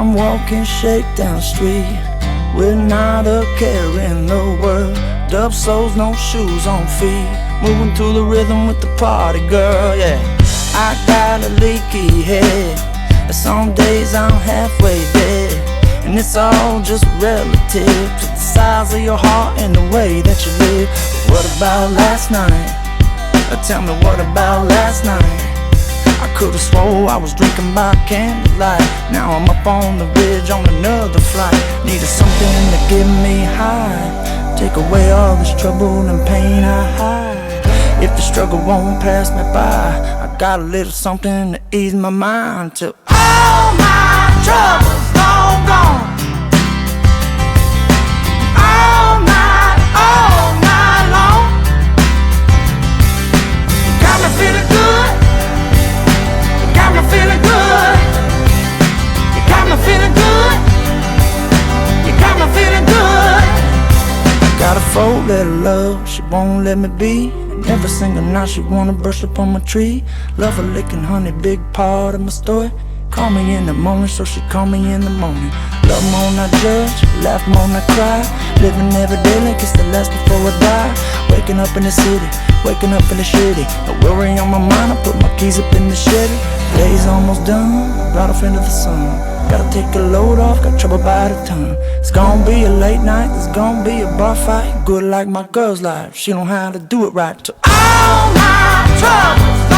I'm walking shake down the street with not a care in the world. Dub soles, no shoes on feet, moving to the rhythm with the party girl, yeah. I got a leaky head, and some days I'm halfway dead, and it's all just relative to the size of your heart and the way that you live. But what about last night? Tell me, what about last night? I could've swore I was drinking by candlelight. Now I'm up on the ridge on another flight. Needed something to get me high, take away all this trouble and pain I hide. If the struggle won't pass me by, I got a little something to ease my mind till all my troubles long gone. All night long. You got me feeling good. You got me feeling good. You got me feeling good. You got me feeling good. Got a 4-letter love, she won't let me be. Every single night she wanna brush up on my tree. Love her licking honey, big part of my story. Call me in the morning, so she call me in the morning. Love more not judge, laugh more not cry. Living every day like it's the last before I die. Waking up in the city, waking up in the shitty. No worry on my mind, I put my keys up in the Chevy. Day's almost done, right off into the sun. Gotta take a load off, got trouble by the ton. It's gonna be a late night, it's gonna be a bar fight. Good like my girl's life, she know how to do it right. To all my troubles